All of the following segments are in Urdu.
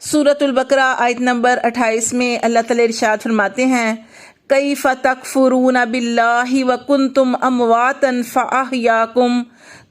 سورۃ البقرہ آیت نمبر 28 میں اللہ تعالی ارشاد فرماتے ہیں کیف تکفرون باللہ وکنتم امواتا فاحیاکم،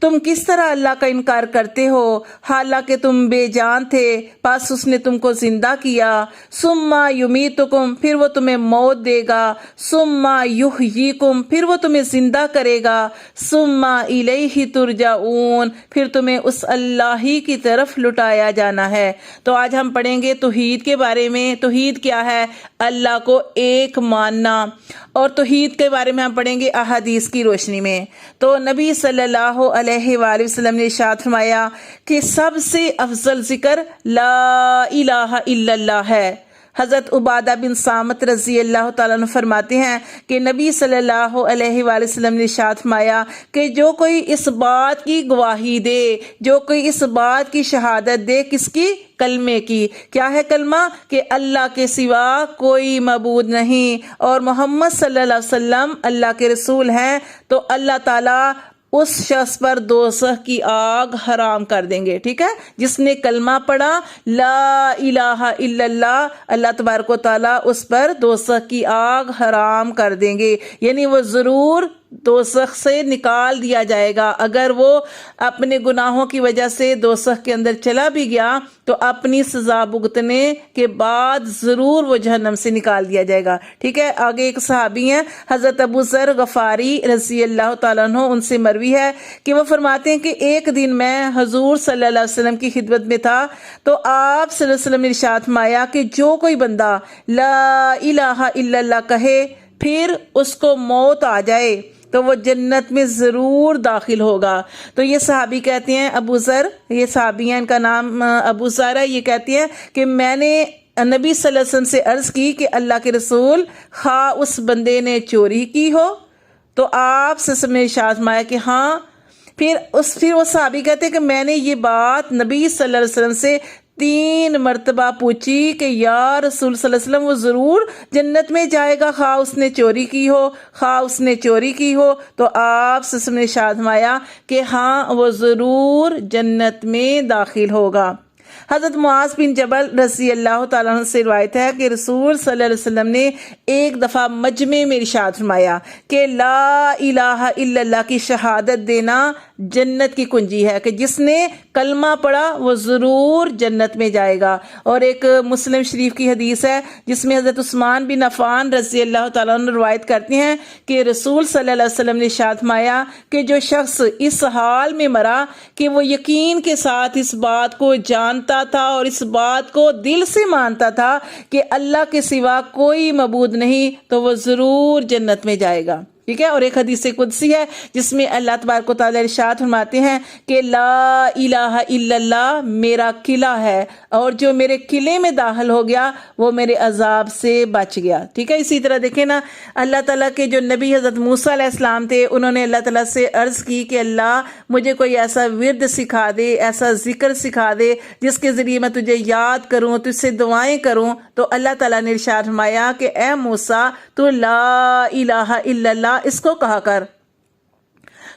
تم کس طرح اللہ کا انکار کرتے ہو حالانکہ تم بے جان تھے، پس اس نے تم کو زندہ کیا، ثم یمیتکم، پھر وہ تمہیں موت دے گا، ثم یحییکم، پھر وہ تمہیں زندہ کرے گا، ثم الیہ ترجعون، پھر تمہیں اس اللہ ہی کی طرف لٹایا جانا ہے۔ تو آج ہم پڑھیں گے توحید کے بارے میں۔ توحید کیا ہے؟ اللہ کو ایک ماننا، اور توحید کے بارے میں ہم پڑھیں گے احادیث کی روشنی میں۔ تو نبی صلی اللہ علیہ وآلہ وسلم نے ارشاد فرمایا کہ سب سے افضل ذکر لا الہ الا اللہ ہے۔ حضرت عبادہ بن صامت رضی اللہ تعالیٰ عنہ فرماتے ہیں کہ نبی صلی اللہ علیہ وآلہ وسلم نے ارشاد فرمایا کہ جو کوئی اس بات کی گواہی دے، جو کوئی اس بات کی شہادت دے، کس کی؟ کلمے کی۔ کیا ہے کلمہ؟ کہ اللہ کے سوا کوئی معبود نہیں اور محمد صلی اللہ علیہ وسلم اللہ کے رسول ہیں، تو اللہ تعالیٰ اس شخص پر دوزخ کی آگ حرام کر دیں گے۔ ٹھیک ہے، جس نے کلمہ پڑھا لا الہ الا اللہ، اللہ تبارک و تعالیٰ اس پر دوزخ کی آگ حرام کر دیں گے، یعنی وہ ضرور دوزخ سے نکال دیا جائے گا۔ اگر وہ اپنے گناہوں کی وجہ سے دوزخ کے اندر چلا بھی گیا تو اپنی سزا بھگتنے کے بعد ضرور وہ جہنم سے نکال دیا جائے گا۔ ٹھیک ہے، آگے ایک صحابی ہیں حضرت ابو ذر غفاری رضی اللہ تعالیٰ عنہ، ان سے مروی ہے کہ وہ فرماتے ہیں کہ ایک دن میں حضور صلی اللہ علیہ وسلم کی خدمت میں تھا، تو آپ صلی اللہ علیہ وسلم نے ارشاد فرمایا کہ جو کوئی بندہ لا الہ الا اللہ کہے پھر اس کو موت آ جائے تو وہ جنت میں ضرور داخل ہوگا۔ تو یہ صحابی کہتے ہیں، ابو ذر، یہ صحابی ہیں، ان کا نام ابو ذر ہے، یہ کہتے ہیں کہ میں نے نبی صلی اللہ علیہ وسلم سے عرض کی کہ اللہ کے رسول، خواہ اس بندے نے چوری کی ہو، تو آپ صلی اللہ علیہ وسلم نے ارشاد فرمایا کہ ہاں۔ پھر وہ صحابی کہتے ہیں کہ میں نے یہ بات نبی صلی اللہ علیہ وسلم سے 3 مرتبہ پوچھی کہ یا رسول صلی اللہ علیہ وسلم وہ ضرور جنت میں جائے گا خواہ اس نے چوری کی ہو، خواہ اس نے چوری کی ہو، تو آپ صلی اللہ علیہ وسلم نے ارشاد فرمایا کہ ہاں وہ ضرور جنت میں داخل ہوگا۔ حضرت معاذ بن جبل رضی اللہ تعالیٰ عنہ سے روایت ہے کہ رسول صلی اللہ علیہ وسلم نے ایک دفعہ مجمع میں ارشاد فرمایا کہ لا الہ الا اللہ کی شہادت دینا جنت کی کنجی ہے، کہ جس نے کلمہ پڑھا وہ ضرور جنت میں جائے گا۔ اور ایک مسلم شریف کی حدیث ہے جس میں حضرت عثمان بن عفان رضی اللہ تعالیٰ عنہ روایت کرتے ہیں کہ رسول صلی اللہ علیہ وسلم نے ارشاد فرمایا کہ جو شخص اس حال میں مرا کہ وہ یقین کے ساتھ اس بات کو جانتا تھا اور اس بات کو دل سے مانتا تھا کہ اللہ کے سوا کوئی معبود نہیں، تو وہ ضرور جنت میں جائے گا۔ ٹھیک ہے، اور ایک حدیث قدسی ہے جس میں اللہ تبارک و تعالی ارشاد فرماتے ہیں کہ لا الہ الا اللہ میرا قلعہ ہے، اور جو میرے قلعے میں داخل ہو گیا وہ میرے عذاب سے بچ گیا۔ ٹھیک ہے، اسی طرح دیکھیں نا، اللہ تعالیٰ کے جو نبی حضرت موسیٰ علیہ السلام تھے، انہوں نے اللہ تعالیٰ سے عرض کی کہ اللہ مجھے کوئی ایسا ورد سکھا دے، ایسا ذکر سکھا دے جس کے ذریعے میں تجھے یاد کروں، تجھ سے دعائیں کروں۔ تو اللہ تعالیٰ نے ارشاد فرمایا کہ اے موسیٰ تو لا الہ الا اللہ اس کو کہا کر۔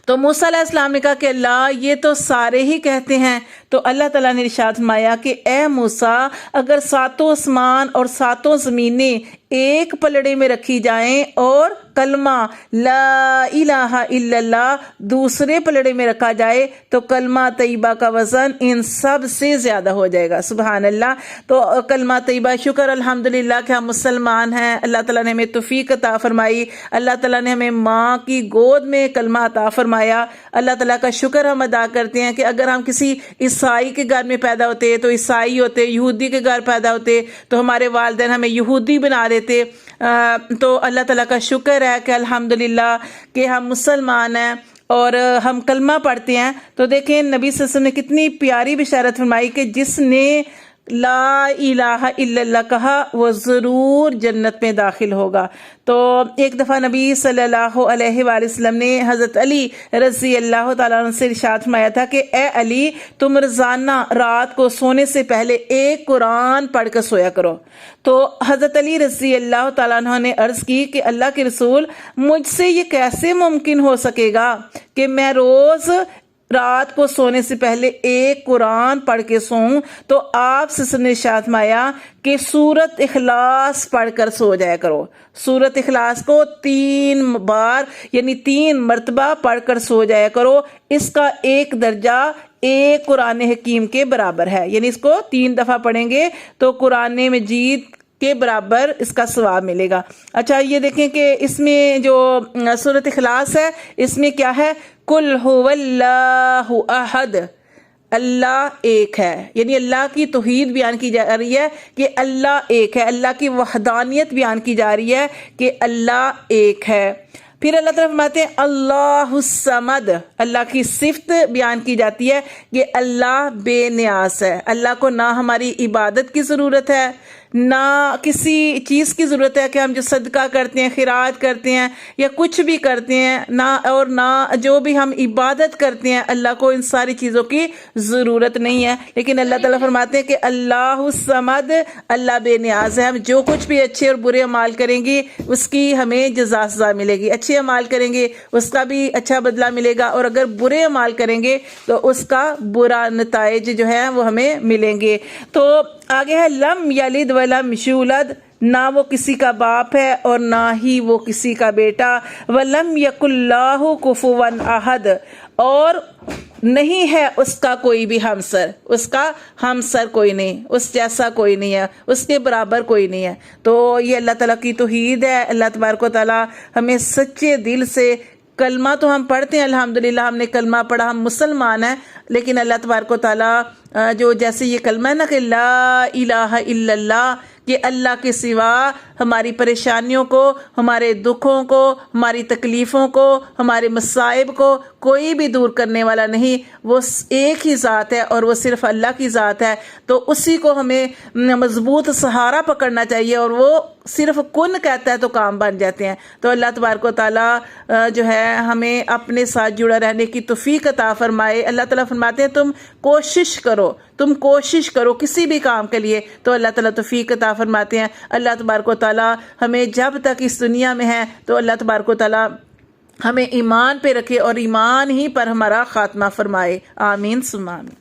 تو موسیٰ علیہ السلام نے کہا کہ اللہ یہ تو سارے ہی کہتے ہیں۔ تو اللہ تعالیٰ نے ارشاد فرمایا کہ اے موسیٰ اگر 7 آسمان اور 7 زمینیں ایک پلڑے میں رکھی جائیں اور کلمہ لا الہ الا اللہ دوسرے پلڑے میں رکھا جائے تو کلمہ طیبہ کا وزن ان سب سے زیادہ ہو جائے گا۔ سبحان اللہ۔ تو کلمہ طیبہ، شکر الحمدللہ کہ ہم مسلمان ہیں، اللہ تعالیٰ نے ہمیں توفیق عطا فرمائی، اللہ تعالیٰ نے ہمیں ماں کی گود میں کلمہ عطا فرمایا۔ اللہ تعالیٰ کا شکر ہم ادا کرتے ہیں کہ اگر ہم کسی عیسائی کے گھر میں پیدا ہوتے تو عیسائی ہوتے، یہودی کے گھر پیدا ہوتے تو ہمارے والدین ہمیں یہودی بنا دیتے۔ تو اللہ تعالیٰ کا شکر ہے کہ الحمدللہ کہ ہم مسلمان ہیں اور ہم کلمہ پڑھتے ہیں۔ تو دیکھیں نبی صلی اللہ علیہ وسلم نے کتنی پیاری بشارت فرمائی کہ جس نے لا الہ الا اللہ کہا وہ ضرور جنت میں داخل ہوگا۔ تو ایک دفعہ نبی صلی اللہ علیہ وآلہ وسلم نے حضرت علی رضی اللہ تعالیٰ عنہ سے ارشاد فرمایا تھا کہ اے علی تم روزانہ رات کو سونے سے پہلے ایک قرآن پڑھ کر سویا کرو۔ تو حضرت علی رضی اللہ تعالیٰ عنہ نے عرض کی کہ اللہ کے رسول مجھ سے یہ کیسے ممکن ہو سکے گا کہ میں روز رات کو سونے سے پہلے ایک قرآن پڑھ کے سوؤں تو آپ سے نے ارشاد فرمایا کہ سورت اخلاص پڑھ کر سو جایا کرو. سورت اخلاص کو 3 بار یعنی 3 مرتبہ پڑھ کر سو جایا کرو. اس کا ایک درجہ ایک قرآن حکیم کے برابر ہے، یعنی اس کو 3 دفعہ پڑھیں گے تو قرآن مجید کے برابر اس کا ثواب ملے گا. اچھا یہ دیکھیں کہ اس میں جو سورۃ اخلاص ہے اس میں کیا ہے، قل هو اللہ احد، اللہ ایک ہے، یعنی اللہ کی توحید بیان کی جا رہی ہے کہ اللہ ایک ہے، اللہ کی وحدانیت بیان کی جا رہی ہے کہ اللہ ایک ہے. پھر اللہ تعالیٰ فرماتے ہیں اللہ الصمد، اللہ کی صفت بیان کی جاتی ہے کہ اللہ بے نیاز ہے. اللہ کو نہ ہماری عبادت کی ضرورت ہے، نہ کسی چیز کی ضرورت ہے کہ ہم جو صدقہ کرتے ہیں، خیرات کرتے ہیں یا کچھ بھی کرتے ہیں، نہ جو بھی ہم عبادت کرتے ہیں، اللہ کو ان ساری چیزوں کی ضرورت نہیں ہے. لیکن اللہ تعالیٰ فرماتے ہیں کہ اللہ الصمد، اللہ بے نیاز ہے. ہم جو کچھ بھی اچھے اور برے اعمال کریں گے اس کی ہمیں جزا سزا ملے گی. اچھے اعمال کریں گے اس کا بھی اچھا بدلہ ملے گا، اور اگر برے اعمال کریں گے تو اس کا برا نتائج جو ہے وہ ہمیں ملیں گے. تو آگے ہے لم یلد ولم یولد، نہ وہ کسی کا باپ ہے اور نہ ہی وہ کسی کا بیٹا. ولم یکن لہ کفوا احد، اور نہیں ہے اس کا کوئی بھی ہمسر، اس کا ہمسر کوئی نہیں، اس جیسا کوئی نہیں ہے، اس کے برابر کوئی نہیں ہے. تو یہ اللہ تعالیٰ کی توحید ہے. اللہ تبارک و تعالیٰ ہمیں سچے دل سے، کلمہ تو ہم پڑھتے ہیں الحمدللہ، ہم نے کلمہ پڑھا، ہم مسلمان ہیں، لیکن اللہ تبارک و تعالیٰ جو جیسے یہ کلمہ ہے نا کہ لا الہ الا اللہ، کہ اللہ کے سوا ہماری پریشانیوں کو، ہمارے دکھوں کو، ہماری تکلیفوں کو، ہمارے مصائب کو کوئی بھی دور کرنے والا نہیں. وہ ایک ہی ذات ہے اور وہ صرف اللہ کی ذات ہے. تو اسی کو ہمیں مضبوط سہارا پکڑنا چاہیے، اور وہ صرف کن کہتا ہے تو کام بن جاتے ہیں. تو اللہ تبارک و تعالیٰ جو ہے ہمیں اپنے ساتھ جڑا رہنے کی توفیق عطا فرمائے. اللہ تعالیٰ فرماتے ہیں تم کوشش کرو کسی بھی کام کے لیے، تو اللہ تعالیٰ توفیق عطا فرماتے ہیں. اللہ تبارک و تعالیٰ ہمیں جب تک اس دنیا میں ہے تو اللہ تبارک و تعالیٰ ہمیں ایمان پہ رکھے اور ایمان ہی پر ہمارا خاتمہ فرمائے. آمین ثم آمین.